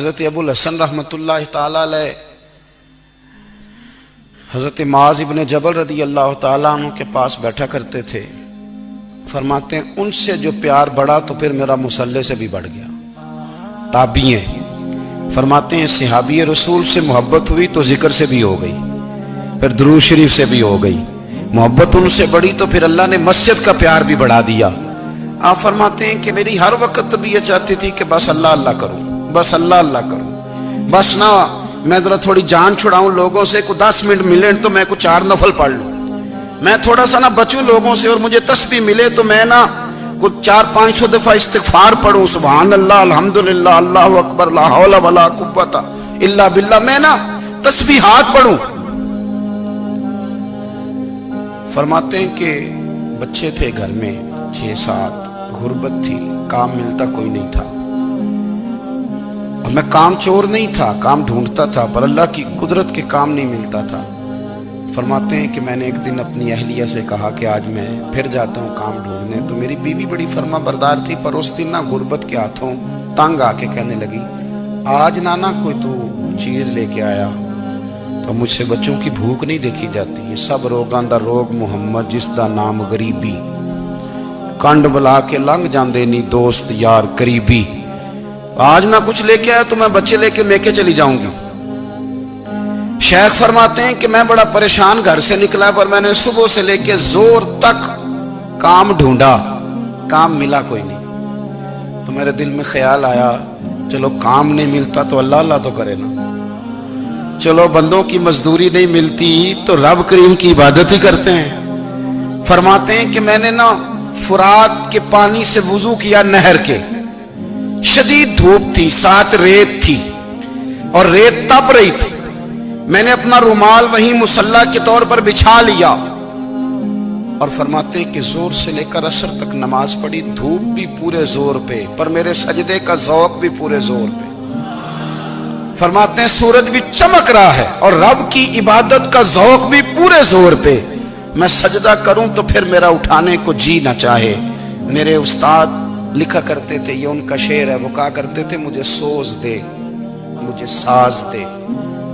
حضرت ابو الحسن رحمۃ اللہ تعالی علیہ حضرت معاذ ابن جبل رضی اللہ تعالیٰ عنہ کے پاس بیٹھا کرتے تھے. فرماتے ہیں ان سے جو پیار بڑھا تو پھر میرا مصلی سے بھی بڑھ گیا. تابعی ہیں. فرماتے ہیں صحابی رسول سے محبت ہوئی تو ذکر سے بھی ہو گئی, پھر درود شریف سے بھی ہو گئی. محبت ان سے بڑھی تو پھر اللہ نے مسجد کا پیار بھی بڑھا دیا. آپ فرماتے ہیں کہ میری ہر وقت طبیعت چاہتی تھی کہ بس اللہ اللہ کروں, بس اللہ اللہ کروں, بس نہ میں ذرا تھوڑی جان چھڑاؤں لوگوں سے, کو 10 منٹ ملے تو میں کچھ 4 نفل پڑھ لوں, میں تھوڑا سا نہ بچوں لوگوں سے, اور مجھے تسبیح ملے تو میں نہ کچھ 400-500 دفعہ استغفار پڑھوں, سبحان اللہ, الحمدللہ, اللہ اکبر, لا حول ولا قوت الا باللہ, میں نہ تسبیحات پڑھوں. فرماتے ہیں کہ بچے تھے گھر میں 6-7, غربت تھی, کام ملتا کوئی نہیں تھا, اور میں کام چور نہیں تھا, کام ڈھونڈتا تھا, پر اللہ کی قدرت کے کام نہیں ملتا تھا. فرماتے ہیں کہ میں نے ایک دن اپنی اہلیہ سے کہا کہ آج میں پھر جاتا ہوں کام ڈھونڈنے. تو میری بیوی بڑی فرما بردار تھی, پر اس دن نہ غربت کے ہاتھوں تنگ آ کے کہنے لگی, آج نانا کوئی تو چیز لے کے آیا, تو مجھ سے بچوں کی بھوک نہیں دیکھی جاتی. یہ سب روگاں دا روگ محمد جس دا نام غریبی, کنڈ بلا کے لنگ جاندے نہیں دوست یار قریبی. آج نہ کچھ لے کے آیا تو میں بچے لے کے میکے چلی جاؤں گی. شیخ فرماتے ہیں کہ میں بڑا پریشان گھر سے نکلا, پر میں نے صبح سے لے کے زور تک کام ڈھونڈا, کام ملا کوئی نہیں. تو میرے دل میں خیال آیا, چلو کام نہیں ملتا تو اللہ اللہ تو کرے نا, چلو بندوں کی مزدوری نہیں ملتی تو رب کریم کی عبادت ہی کرتے ہیں. فرماتے ہیں کہ میں نے نا فرات کے پانی سے وضو کیا, نہر کے, شدید دھوپ تھی, ساتھ ریت تھی, اور ریت تپ رہی تھی. میں نے اپنا رومال وہیں مصلی کے طور پر بچھا لیا, اور فرماتے ہیں کہ زور سے لے کر عصر تک نماز پڑھی, دھوپ بھی پورے زور پہ, پر میرے سجدے کا ذوق بھی پورے زور پہ. فرماتے ہیں سورج بھی چمک رہا ہے, اور رب کی عبادت کا ذوق بھی پورے زور پہ. میں سجدہ کروں تو پھر میرا اٹھانے کو جی نہ چاہے. میرے استاد لکھا کرتے تھے, یہ ان کا شعر ہے, وہ کہا کرتے تھے, مجھے سوز دے, مجھے ساز دے,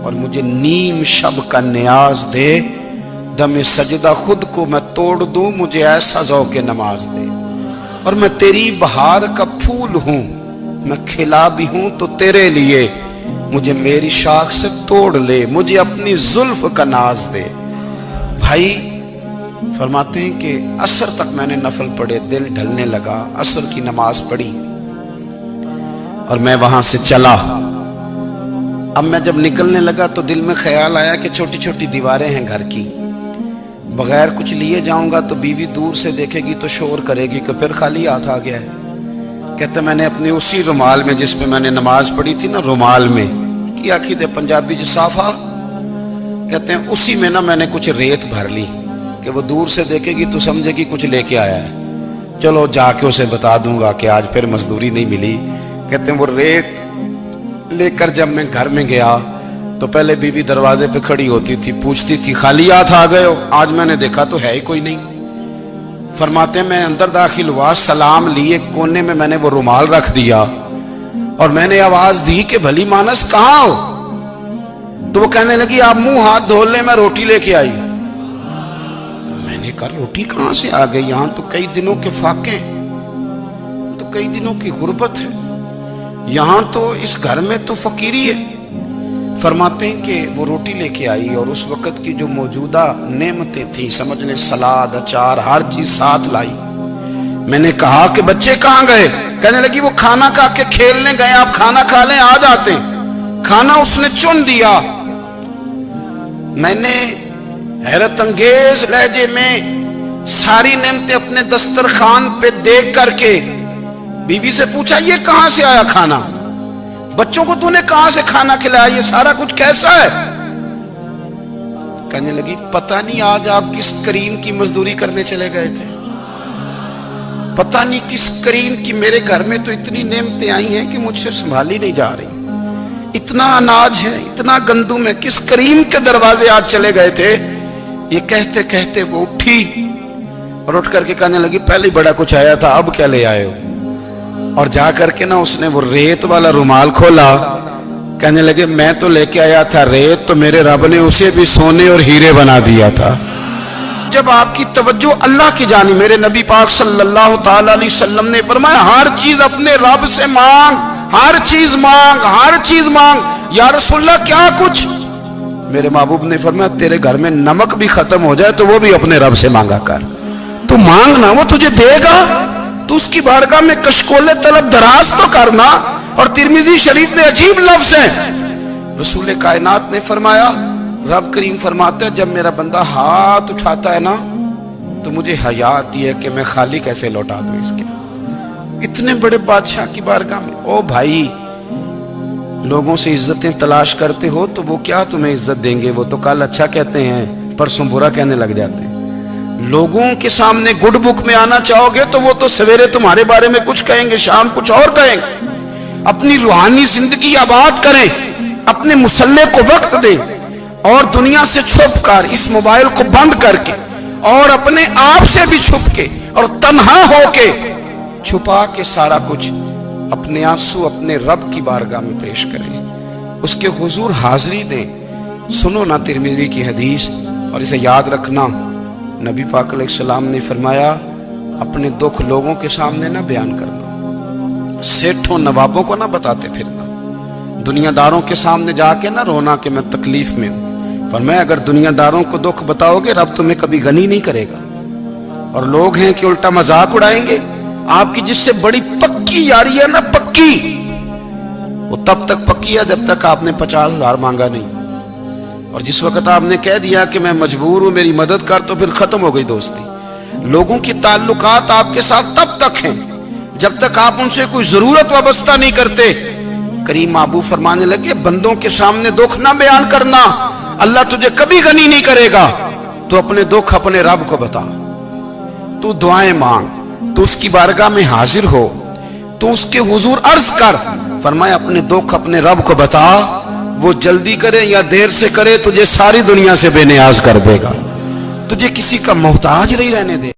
اور مجھے نیم شب کا نیاز دے, دم سجدہ خود کو میں توڑ دوں, مجھے ایسا ذوق نماز دے. اور میں تیری بہار کا پھول ہوں, میں کھلا بھی ہوں تو تیرے لیے, مجھے میری شاخ سے توڑ لے, مجھے اپنی زلف کا ناز دے. بھائی فرماتے ہیں کہ عصر تک میں نے نفل پڑھے, دل ڈھلنے لگا, عصر کی نماز پڑھی, اور میں وہاں سے چلا. اب میں جب نکلنے لگا تو دل میں خیال آیا کہ چھوٹی چھوٹی دیواریں ہیں گھر کی, بغیر کچھ لیے جاؤں گا تو بیوی دور سے دیکھے گی تو شور کرے گی کہ پھر خالی ہاتھ آ گیا ہے. کہتے میں نے اپنے اسی رومال میں جس میں میں نے نماز پڑھی تھی نا, رومال میں کی آخی دے پنجابی جسافہ کہتے ہیں, اسی میں نا میں نے کچھ ریت بھر لی کہ وہ دور سے دیکھے گی تو سمجھے گی کچھ لے کے آیا ہے, چلو جا کے اسے بتا دوں گا کہ آج پھر مزدوری نہیں ملی. کہتے ہیں وہ ریت لے کر جب میں گھر میں گیا تو پہلے بیوی دروازے پہ کھڑی ہوتی تھی, پوچھتی تھی خالی ہاتھ آ گئے ہو, آج میں نے دیکھا تو ہے ہی کوئی نہیں. فرماتے ہیں میں اندر داخل ہوا, سلام لیے, کونے میں میں نے وہ رومال رکھ دیا, اور میں نے آواز دی کہ بھلی مانس کہاں ہو؟ تو وہ کہنے لگی آپ منہ ہاتھ دھو لیں, میں روٹی لے کے آئی. میں نے کہا روٹی کہاں سے آ گئی, یہاں تو کئی دنوں کے فاقے, تو کئی دنوں کی غربت ہے, یہاں تو اس گھر میں تو فقیری ہے. فرماتے ہیں کہ وہ روٹی لے کے آئی, اور اس وقت کی جو موجودہ نعمتیں تھیں, سمجھ لیں سلاد, اچار, ہر چیز ساتھ لائی. میں نے کہا کہ بچے کہاں گئے؟ کہنے لگی وہ کھانا کھا کے کھیلنے گئے, آپ کھانا کھا لیں آ جاتے. کھانا اس نے چن دیا. میں نے حیرت انگیز لہجے میں ساری نعمتیں اپنے دسترخوان پہ دیکھ کر کے بیوی سے پوچھا یہ کہاں سے آیا کھانا؟ بچوں کو تو نے کہاں سے کھانا کھلایا؟ یہ سارا کچھ کیسا ہے؟ کہنے لگی پتہ نہیں آج آپ کس کریم کی مزدوری کرنے چلے گئے تھے, پتہ نہیں کس کریم کی. میرے گھر میں تو اتنی نعمتیں آئی ہیں کہ مجھ سے سنبھالی نہیں جا رہی, اتنا اناج ہے, اتنا گندم ہے, کس کریم کے دروازے آج چلے گئے تھے؟ یہ کہتے کہتے وہ اٹھی اور اٹھ کر کے کہنے لگی پہلے بڑا کچھ آیا تھا, اب کیا لے آئے ہو؟ اور جا کر کے نا اس نے وہ ریت والا رومال کھولا کہنے لگے میں تو لے کے آیا تھا ریت، تو میرے رب نے اسے بھی سونے اور ہیرے بنا دیا تھا۔ جب آپ کی توجہ اللہ کی جانب، میرے نبی پاک صلی اللہ تعالی علیہ وسلم نے فرمایا ہر چیز اپنے رب سے مانگ، ہر چیز مانگ، ہر چیز مانگ۔ یا رسول اللہ کیا کچھ؟ میرے محبوب نے فرمایا تیرے گھر میں نمک بھی ختم ہو جائے تو وہ بھی اپنے رب سے مانگا کر، تو مانگنا وہ تجھے دے گا، تو اس کی بارگاہ میں کشکول طلب دراز تو کرنا۔ اور ترمذی شریف میں عجیب لفظ ہے، رسول کائنات نے فرمایا، رب کریم فرماتا ہے جب میرا بندہ ہاتھ اٹھاتا ہے نا تو مجھے حیا آتی ہے کہ میں خالی کیسے لوٹا دوں اس کے۔ اتنے بڑے بادشاہ کی بارگاہ میں، او بھائی لوگوں سے عزتیں تلاش کرتے ہو تو وہ کیا تمہیں عزت دیں گے؟ وہ تو کل اچھا کہتے ہیں پرسوں برا کہنے لگ جاتے ہیں۔ لوگوں کے سامنے گڈ بک میں آنا چاہو گے تو وہ تو سویرے تمہارے بارے میں کچھ کہیں گے، شام کچھ اور کہیں گے۔ اپنی روحانی زندگی آباد کریں، اپنے مسلح کو وقت دیں، اور دنیا سے چھپ کر اس موبائل کو بند کر کے اور اپنے آپ سے بھی چھپ کے اور تنہا ہو کے چھپا کے سارا کچھ اپنے آنسو اپنے رب کی بارگاہ میں پیش کریں، اس کے حضور حاضری دیں۔ سنو نا ترمذی کی حدیث، اور اسے یاد رکھنا، نبی پاک علیہ السلام نے فرمایا اپنے دکھ لوگوں کے سامنے نہ بیان کرنا، سیٹھوں نوابوں کو نہ بتاتے پھرنا، دنیا داروں کے سامنے جا کے نہ رونا کہ میں تکلیف میں ہوں۔ فرمایا اگر دنیا داروں کو دکھ بتاؤ گے رب تمہیں کبھی غنی نہیں کرے گا، اور لوگ ہیں کہ الٹا مذاق اڑائیں گے۔ آپ کی جس سے بڑی پکی یاری ہے نا، پکی، وہ تب تک پکی ہے جب تک آپ نے 50,000 مانگا نہیں، اور جس وقت آپ نے کہہ دیا کہ میں مجبور ہوں میری مدد کر تو پھر ختم ہو گئی دوستی۔ لوگوں کی تعلقات آپ کے ساتھ تب تک ہیں جب تک آپ ان سے کوئی ضرورت وابستہ نہیں کرتے۔ کریم محبوب فرمانے لگے بندوں کے سامنے دکھ نہ بیان کرنا، اللہ تجھے کبھی غنی نہیں کرے گا۔ تو اپنے دکھ اپنے رب کو بتا، تو دعائیں مانگ، تو اس کی بارگاہ میں حاضر ہو، تو اس کے حضور عرض کر۔ فرمایا اپنے دکھ اپنے رب کو بتا، وہ جلدی کرے یا دیر سے کرے تجھے ساری دنیا سے بے نیاز کر دے گا، تجھے کسی کا محتاج نہیں رہنے دے۔